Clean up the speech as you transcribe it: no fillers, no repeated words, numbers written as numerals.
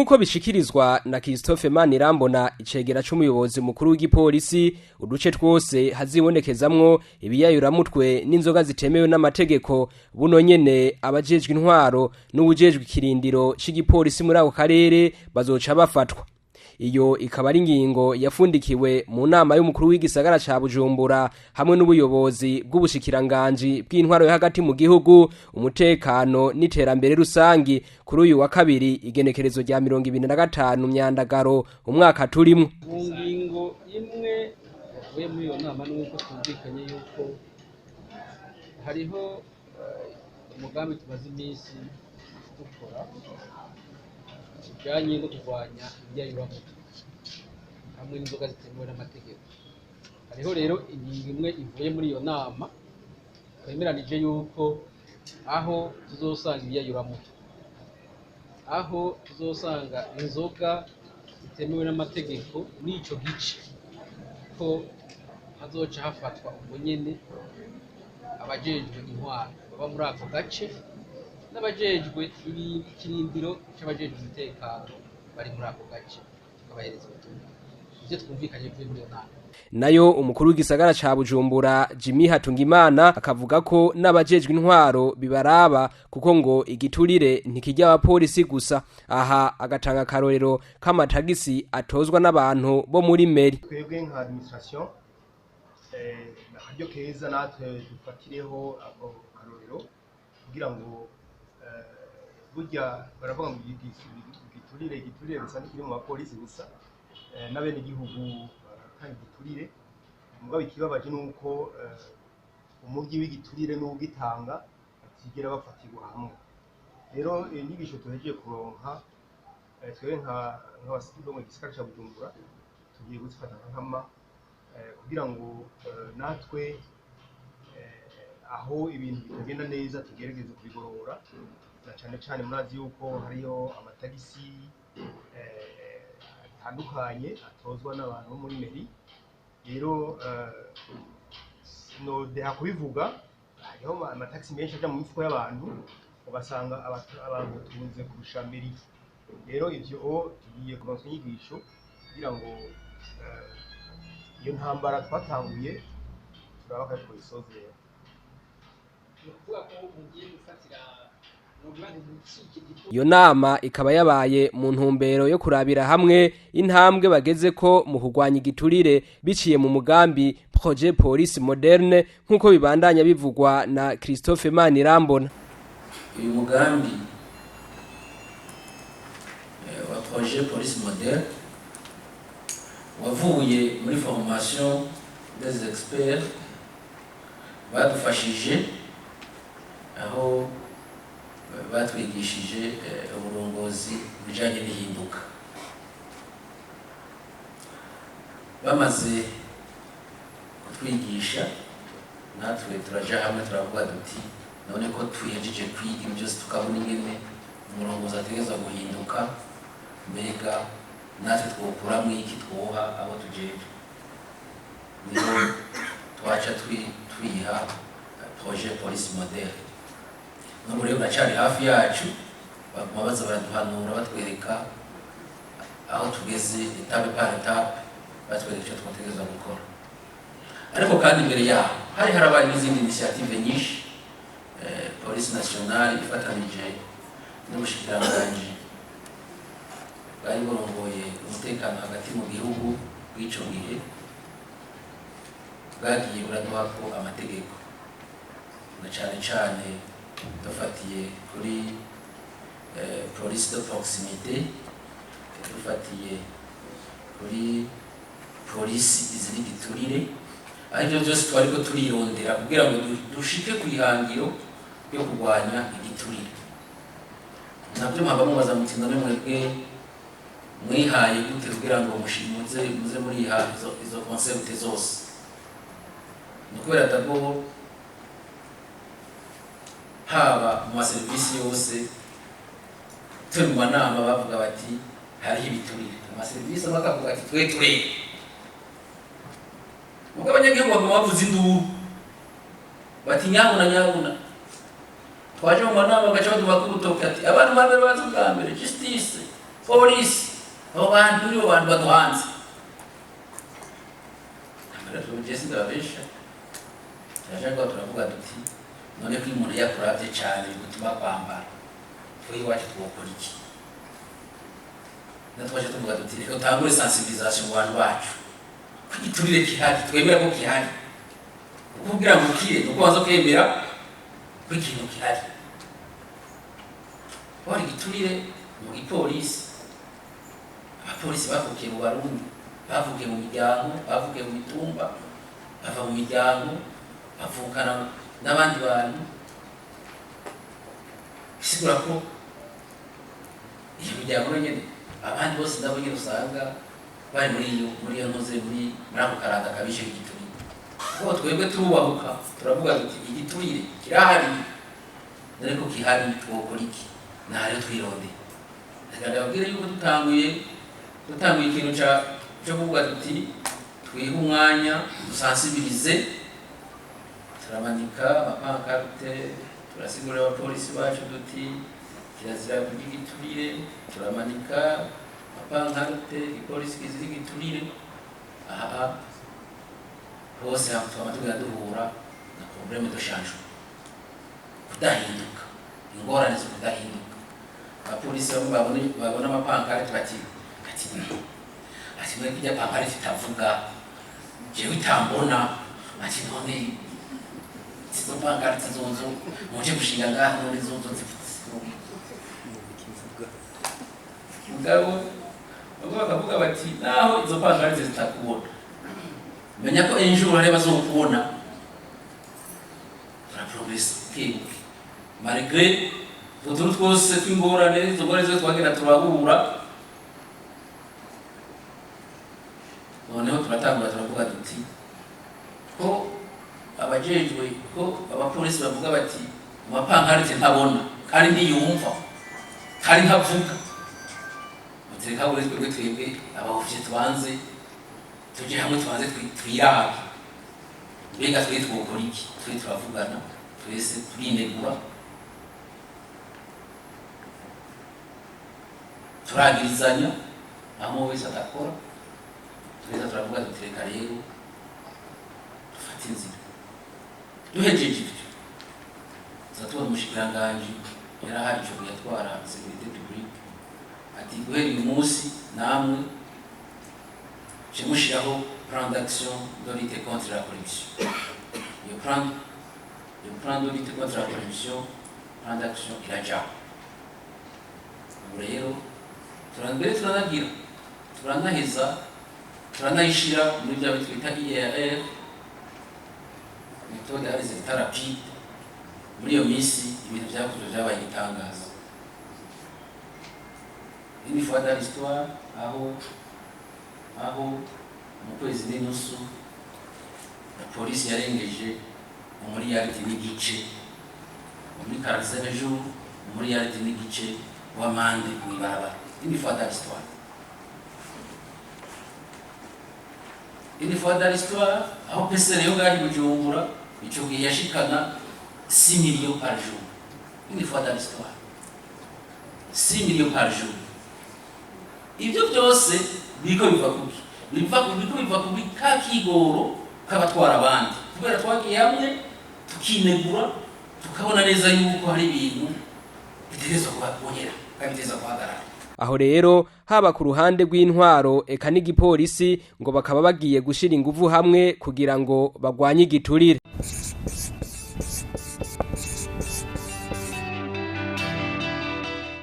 Nkuko bishikirizwa na Christophe Manirambona icegera c'umuyobozi mukuru w'igipolisi, uduce twose hazibonekezamwo ibiyayuramutwe n'inzoga zitemewe n'amategeko. Buno nyene abajejwe intwaro n'ubujejwe ikirindiro c'igipolisi muri ako karere bazoca bafatwa. Iyo ikaba ari ingingo yafundikiwe mu nama y'umukuru w'igisagara ca Bujumbura hamwe n'ubuyobozi bw'ubushikiranganji bw'intwaro yo hagati mu gihugu, umutekano n'iterambere rusangi kuri uyu wa kabiri igenekerezo rya 2025 Myandagaro umwaka turimwo. Ingingo imwe yavuye muri iyo nama n'uko twumvikanye yuko hariho umugambi tumaze iminsi dukora ujanye no kurwanya ibiyayuramutwe hamwe n'inzoga zitemewe n'amategeko. Hariho rero ingingo imwe ivuye muri iyo nama twemeranije yuko aho tuzosanga ibiyayuramutwe, aho tuzosanga inzoga zitemewe n'amategeko n'ico gice ko hazoca hafatwa ubwo nyene abajejwe intwaro baba muri ako gace n'abajejwe ikirindiro c'abajejwe umutekano bari muri ako gace tukabahereza ubutumwa. Ivyo twumvikanye vuye muri iyo nama. Nayo umukuru w'igisagara ca Bujumbura Jimmy Hatungimana akavuga ko n'abajejwe intwaro bibaraba kuko ngo igiturire ntikijya abapolisi gusa. Aha agatanga karorero k'amatagisi atozwa n'abantu bo muri meri. Twebwe nka administration nakaryo keza natwe dufatireho ako karorero kugira ngo burya baravuga ngo igiturire gusa n'ikiri mu bapolisi gusa n'abene igihugu kandi giturire. Mugabo ikibabaje nuko umuryi w'igiturire n'ugitanga atigera bafatirwa hamwe. Rero inyigisho tuhejeje kuronka twebwe nk'abasikido mu gisagara ca Bujumbura tugiye gufata nkama kugira ngo natwe aho ibintu bitagenda neza tugerageze kubigorora, na cyane murazi yuko hariyo amatagisi atandukanye atozwa n'abantu bo muri meri. Rero no deha kubivuga hariho amatagisi menshi aja mu mifuko y'abantu ugasanga abantu tunze kurusha meri. Rero ivyo tugiye kubanza inyigisho kugira ngo iyo ntambara twatanguye turabaka ko isozera. Iyo nama ikaba yabaye mu ntumbero yo kurabira hamwe intambwe bageze ko mu kurwanya igiturire biciye mu mugambi projet police moderne nkuko bibandanya bivugwa na Christophe Manirambona. Uyu mugambi wa projet police moderne wavuye muri formation des experts badufashije aho batwigishije uburongozi bijanye n'ihinduka. Bamaze kutwigisha natwe turaja hamwe turavuga duti none ko twiyejeje kwiga byose tukabona ingene umurongozi ategeza guhinduka, mbega natwe twokuramwo iki twoha abo tujeje. Niho twaca twiha projet police moderne. N'ubu rero nacari hafi yacu baguma baza baraduhanura batwereka aho tugeze etape par etape, batwereka icyo twategereza gukora. Ariko kandi imbere yaho hari harabaye n'izindi initiative nyinshi police nationale ifatanije n'ubushikiranganji bwari burongoye umutekano hagati mu gihugu bw'ico gihe bwagiye buraduha ko amategeko, na cane dufatiye kuri police de proximité, dufatiye kuri police iziri giturire. Ariko byose twariko turiyondera kugira ngo dushike kwihangiro yo kurwanya igiturire. Nabyo mpaba mubaza muti none mwebwe mwihaye gute kugira ngo mushimuze muri izo concept zose. Nukubera dago haba mu maserivisi yose turi mu nama bavuga bati hariho ibiturire. Amaserivisi bakavuga ati twe mugabo abanyagihugu baguma bavuza induru bati nyabuna twaje mu nama bagaca baduha kurutoke ati abantu babe bazi bwa mbere justice polisi abo bantu nibo bantu baduhanze Jesse ndabesha turashaka turavuga duti none ko umuntu yakuravye cyane gutuma kwambara twe iwacu twokora iki natwaje tuvuga duti reka utangure sensibilisation mu bantu bacu kwiturire kihari twemera ko kihari kugira ngo kire nuko waza kwemera ko ikintu kihari wari giturire mu gipolisi abapolisi bavukiye mu Barundi bavukiye mu miryango bavukiye mu mitumba bava mu miryango bavukana n'abandi bantu bisigura ko iyo miryango nyene abandi bose ndabo nyene usanga bari muri iyo ntuze muri ako karanga kabishe igiturire kuko twebwe turubahuka turavuga duti igiturire kirahari ariko kihari twokora iki naho twironde ndababwira yuko dutanguye ikintu cyo kuvuga duti twihe umwanya dusensibilize turamanika amapankarte turasigurira abapolisi bacu duti kirazira kurya igiturire turamanika amapankarte ipolisi kizira igiturire aha hose twaba duhura na problème de changement kudahinduka ingorane zo kudahinduka abapolisi bamwe babona amapankarte bati mwe kujya pankarte zitavuga jewe itambona ati none izo pankarte zonzo muje gushinga ngaho none zonzo mugabo bakavuga bati naho izo pankarte zitakubona menya ko enjuru areba zo kubona la progress kibuke malgré tuturu twose twingorane zo gore zo twagera turabura noneho turatangura turavuga duti ko abajejwe ko abapolisi bavuga bati amapankarte ntabona kandi ntiyumva kandi ntavuga mutereka buri twebwe abahuje tubanze tuje hamwe tubanze twirabe mbega twe twokora iki twe turavugana twese turinegura turagirizanya aho wese atakora twese turavuga dutereka rero dufate inzira duhejeje ibyo zatubona umushikiranganji yarahari cyo kuyatwara sécurité publique ati guhera uyu munsi namwe mushiraho plan d'action de lutte contre la corruption le plan de lutte contre la corruption plan d'action iraja rero turanaheza turanayishira muri bya bitwita IAR méthode à résultat rapide muri iyo minsi ibintu byakozwe byabaye igitangaza une fois dans l'histoire aho mu kwezi n'inusu polisi yarengeje umuriyaridi n'igice muri 45 jours umuriyaridi n'igice w'amande mw'ibarabara une fois dans l'histoire aho pesere yo ngahi Bujumbura ico gihe yashikana 6 millions par jour une fois dans l'histoire 6 millions par jour ibyo byose biko biva kubi kakigoro kabatwara abandi kubera twagiye hamwe tukinegura tukabona neza yuko hari ibintu bitegerezwa kubongera kandi biteza guhagarara aho rero haba ku ruhande rw'intwaro eka n'igipolisi ngo bakaba bagiye gushira inguvu hamwe kugira ngo bagwanye igiturire